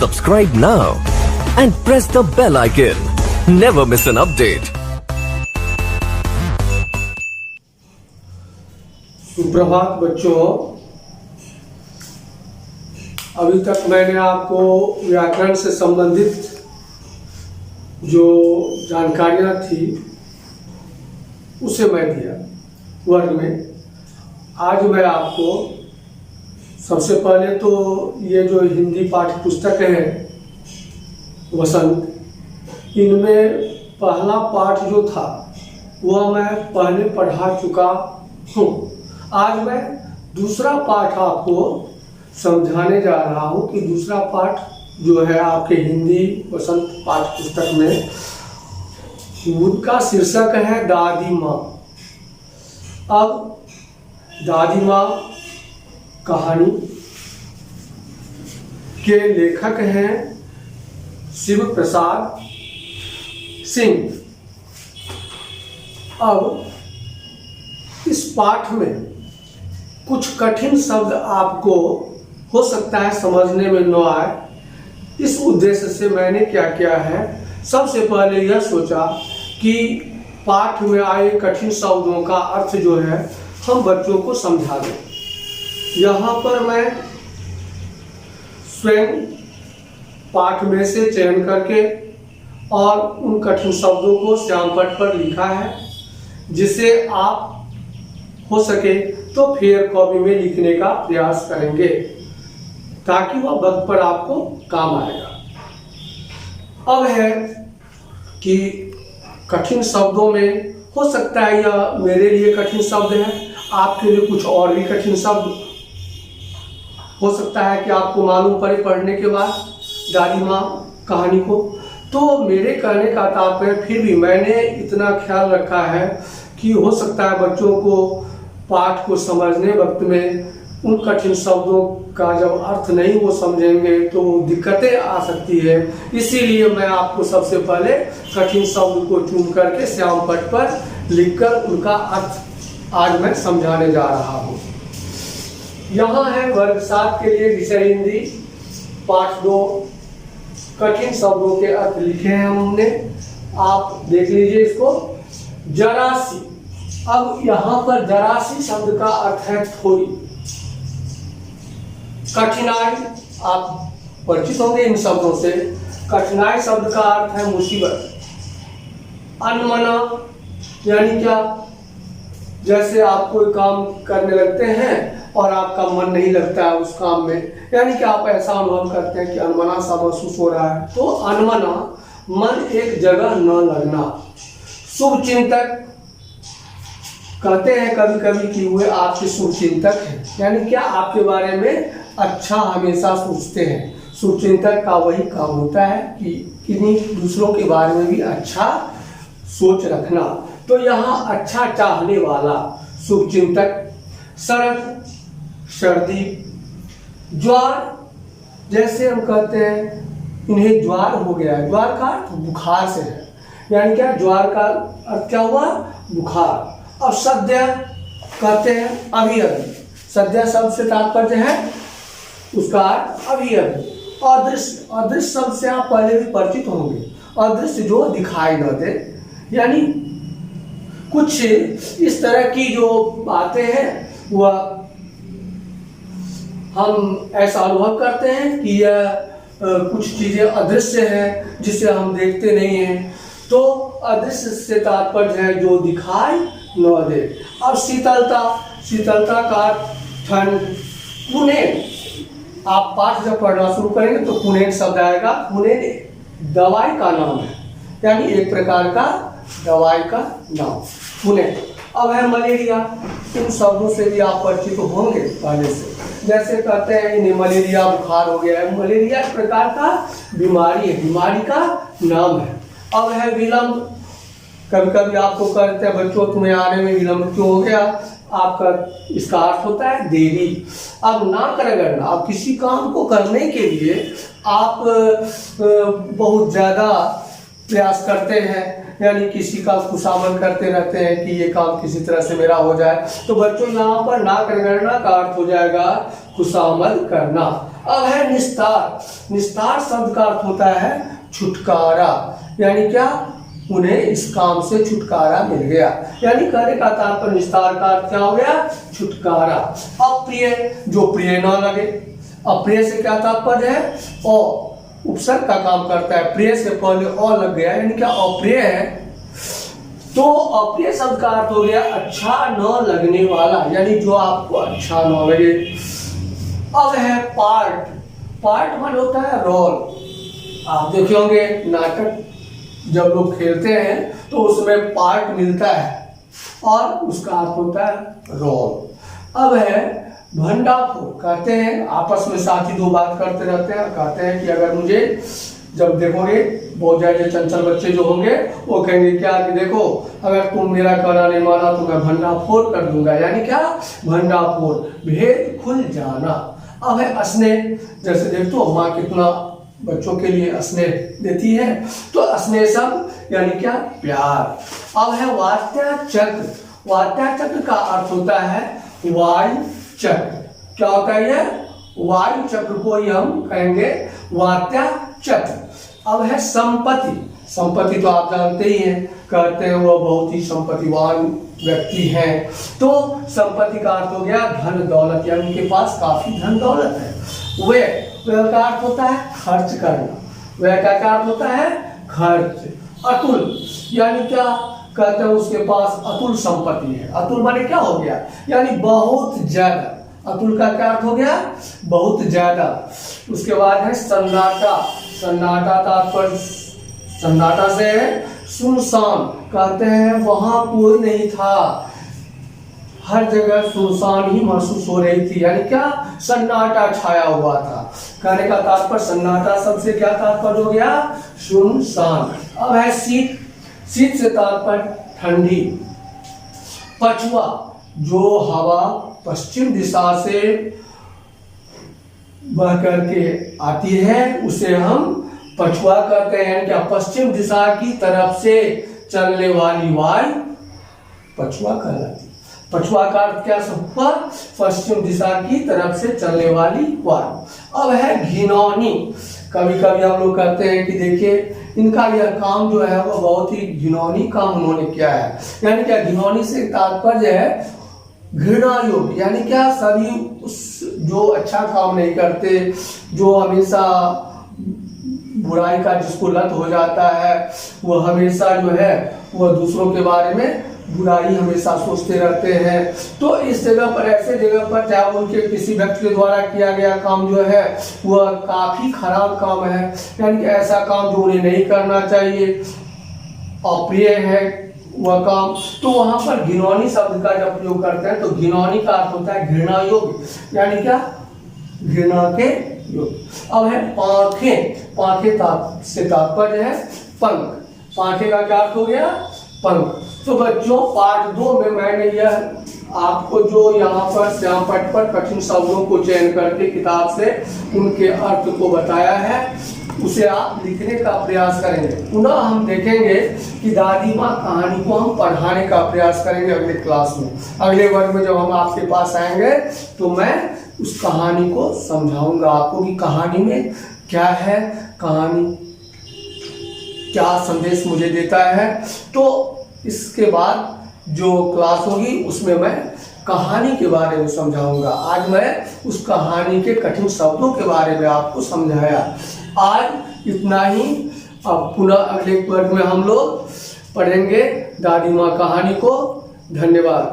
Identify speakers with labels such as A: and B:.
A: Subscribe now and press the bell icon. Never miss an update.
B: सुप्रभात बच्चों, अभी तक मैंने आपको व्याकरण से संबंधित जो जानकारियां थी उसे मैं दिया वर्ग में। आज मैं आपको सबसे पहले तो ये जो हिंदी पाठ्य पुस्तक है वसंत, इनमें पहला पाठ जो था वह मैं पहले पढ़ा चुका हूँ। आज मैं दूसरा पाठ आपको समझाने जा रहा हूँ कि दूसरा पाठ जो है आपके हिंदी वसंत पाठ्य पुस्तक में, उनका शीर्षक है दादी माँ। अब दादी माँ कहानी के लेखक हैं शिव प्रसाद सिंह। अब इस पाठ में कुछ कठिन शब्द आपको हो सकता है समझने में न आए, इस उद्देश्य से मैंने क्या किया है, सबसे पहले यह सोचा कि पाठ में आए कठिन शब्दों का अर्थ जो है हम बच्चों को समझा दें। यहाँ पर मैं स्वयं पाठ में से चयन करके और उन कठिन शब्दों को श्यामपट्ट पर लिखा है, जिसे आप हो सके तो फेयर कॉपी में लिखने का प्रयास करेंगे ताकि वह वक्त पर आपको काम आएगा। अब है कि कठिन शब्दों में हो सकता है यह मेरे लिए कठिन शब्द है, आपके लिए कुछ और भी कठिन शब्द हो सकता है कि आपको मालूम पड़े पढ़ने के बाद दादी माँ कहानी को। तो मेरे कहने का तात्पर्य, फिर भी मैंने इतना ख्याल रखा है कि हो सकता है बच्चों को पाठ को समझने वक्त में उन कठिन शब्दों का जब अर्थ नहीं वो समझेंगे तो दिक्कतें आ सकती है। इसीलिए मैं आपको सबसे पहले कठिन शब्द को चुन करके श्यामपट्ट पर लिखकर उनका अर्थ आज मैं समझाने जा रहा हूँ। यहाँ है वर्ग 7 के लिए विषय हिंदी पाठ 2, कठिन शब्दों के अर्थ लिखे हैं हमने, आप देख लीजिए इसको। जरासी। अब यहाँ पर जरासी शब्द का अर्थ है थोड़ी। कठिनाई, आप परिचित होंगे इन शब्दों से। कठिनाई शब्द का अर्थ है मुसीबत। अनमना यानी क्या, जैसे आप कोई काम करने लगते हैं और आपका मन नहीं लगता है उस काम में, यानी कि आप ऐसा अनुभव करते हैं कि अनमना सा महसूस हो रहा है, तो अनमना मन एक जगह न लगना। शुभ चिंतक, कहते हैं कभी कभी कि वे आपके शुभ चिंतक हैं, यानी क्या आपके बारे में अच्छा हमेशा सोचते हैं। शुभ चिंतक का वही काम होता है कि किन्हीं दूसरों के बारे में भी अच्छा सोच रखना। तो यहाँ अच्छा चाहने वाला शुभ चिंतक। शरद, सर्दी। ज्वार, जैसे हम कहते हैं इन्हें ज्वार हो गया है, ज्वार का अर्थ बुखार से है, यानी क्या ज्वार का अर्थ क्या हुआ, बुखार। अब सद्य कहते हैं अभी अभी, सद्य शब्द से तात्पर्य है उसका अर्थ अभी अभी। अदृश्य, अदृश्य शब्द से आप पहले भी परिचित होंगे। अदृश्य जो दिखाई न दे, यानी कुछ इस तरह की जो बातें हैं वह हम ऐसा अनुभव करते हैं कि यह कुछ चीजें अदृश्य हैं जिसे हम देखते नहीं हैं, तो अदृश्य से तात्पर्य है जो दिखाई न दे। अब शीतलता, शीतलता का ठंड। पुनेन, आप पाठ जब पढ़ना शुरू करेंगे तो पुनेन शब्द आएगा। पुनेन दवाई का नाम है, यानी एक प्रकार का दवाई का नाम पुनेन। अब है मलेरिया, इन शब्दों से भी आप परिचित होंगे पहले से। जैसे कहते हैं इन्हें मलेरिया बुखार हो गया है, मलेरिया एक प्रकार का बीमारी है, बीमारी का नाम है। अब है विलंब, कभी कभी आपको कहते हैं बच्चों तुम्हें आने में विलंब क्यों हो गया, आपका इसका अर्थ होता है देरी। अब ना रगड़ना, आप किसी काम को करने के लिए आप बहुत ज़्यादा प्रयास करते हैं, यानी किसी का खुशामद करते रहते हैं कि ये काम किसी तरह से मेरा हो जाए, तो बच्चों यहाँ पर नाक रगड़ना का अर्थ हो जाएगा खुशामद करना। अब है निस्तार। निस्तार शब्द का अर्थ होता है छुटकारा, यानी क्या, उन्हें इस काम से छुटकारा मिल गया। यानी कहने का तात्पर्य निस्तार का अर्थ क्या हो गया, छुटकारा। अप्रिय, जो प्रिय ना लगे। अप्रिय से क्या तात्पर्य है, उपसर्ग का काम करता है, प्रिय से पहले लग गया, यानी क्या अप्रिय है। तो अप्रिय शब्द का अर्थ हो गया अच्छा न लगने वाला, यानी जो आपको अच्छा न लगे। अब है पार्ट। पार्ट मतलब होता है रोल। आप देखे होंगे नाटक जब लोग खेलते हैं तो उसमें पार्ट मिलता है और उसका अर्थ होता है रोल। अब है भंडाफोड़। कहते हैं आपस में साथी दो बात करते रहते हैं, कहते हैं कि अगर मुझे, जब देखोगे बहुत ज्यादा चंचल बच्चे जो होंगे वो कहेंगे क्या कि देखो अगर तुम मेरा कहना नहीं माना तो मैं भंडाफोड़ कर दूंगा, यानी क्या, भंडाफोड़, भेद खुल जाना। अब है स्नेह। जैसे देखते हो माँ कितना बच्चों के लिए स्नेह देती है, तो स्नेह शब्द यानी क्या, प्यार। अब है वात्या चक्र। वात्या चक्र का अर्थ होता है वायु चक्र। क्या होता है ये, वायु चक्र को ही हम कहेंगे वात्या चक्र। अब है संपत्ति। संपत्ति तो आप जानते ही हैं, कहते हैं वो बहुत ही संपत्तिवान व्यक्ति हैं। तो संपत्ति का अर्थ हो गया धन दौलत, यानी उनके पास काफी धन दौलत है। व्यय का अर्थ होता है खर्च करना। व्यय का अर्थ होता है खर्च। अतुल, यानी क्या, कहते हैं उसके पास अतुल संपत्ति है। अतुल माने क्या हो गया, यानी बहुत ज्यादा। अतुल का क्या अर्थ हो गया, बहुत ज्यादा। उसके बाद है सन्नाटा। सन्नाटा तात्पर्य, सन्नाटा से सुनसान। कहते हैं वहां कोई नहीं था, हर जगह सुनसान ही महसूस हो रही थी, यानी क्या, सन्नाटा छाया हुआ था। कहने का तात्पर्य सन्नाटा शब्द से क्या तात्पर्य हो गया, सुनसान। अब है शीत। शीत से तात्पर्य ठंडी। पछुआ, जो हवा पश्चिम दिशा से बह करके आती है उसे हम पछुआ कहते हैं, यानी क्या, पश्चिम दिशा की तरफ से चलने वाली वायु पछुआ कहलाती है। पछुआ का अर्थ क्या, सबका पश्चिम दिशा की तरफ से चलने वाली वायु। अब है घिनौनी। कभी कभी हम लोग कहते हैं कि देखिए इनका यह काम जो है वो बहुत ही घिनौनी काम उन्होंने किया है, यानी क्या, घिनौनी से तात्पर्य है घृणा योग्य, यानी क्या, सभी उस जो अच्छा काम नहीं करते, जो हमेशा बुराई का जिसको लत हो जाता है, वो हमेशा जो है वो दूसरों के बारे में बुराई हमेशा सोचते रहते हैं। तो इस जगह पर, ऐसे जगह पर, चाहे उनके किसी व्यक्ति के द्वारा किया गया काम जो है वह काफी खराब काम है, यानी कि ऐसा काम जो उन्हें नहीं करना चाहिए, अप्रिय है वह काम, तो वहां पर घिनौनी शब्द का जब प्रयोग करते हैं तो घिनौनी का अर्थ होता है घृणा योग्य, यानी क्या, घृणा के योग्य। अब है पांखे। पांखे से तात्पर्य है पंख। पांखे का क्या अर्थ हो गया, पंख। तो बच्चों पार्ट 2 में मैंने यह आपको जो यहाँ पर श्यामपट्ट पर कठिन शब्दों को चयन करके किताब से उनके अर्थ को बताया है, उसे आप लिखने का प्रयास करेंगे। पुनः हम देखेंगे कि दादी माँ कहानी को हम पढ़ाने का प्रयास करेंगे अगले क्लास में। अगले वर्ग में जब हम आपके पास आएंगे तो मैं उस कहानी को समझाऊंगा आपको कि कहानी में क्या है, कहानी क्या संदेश मुझे देता है। तो इसके बाद जो क्लास होगी उसमें मैं कहानी के बारे में समझाऊंगा। आज मैं उस कहानी के कठिन शब्दों के बारे में आपको समझाया। आज इतना ही। अब पुनः अगले वर्ग में हम लोग पढ़ेंगे दादी माँ कहानी को। धन्यवाद।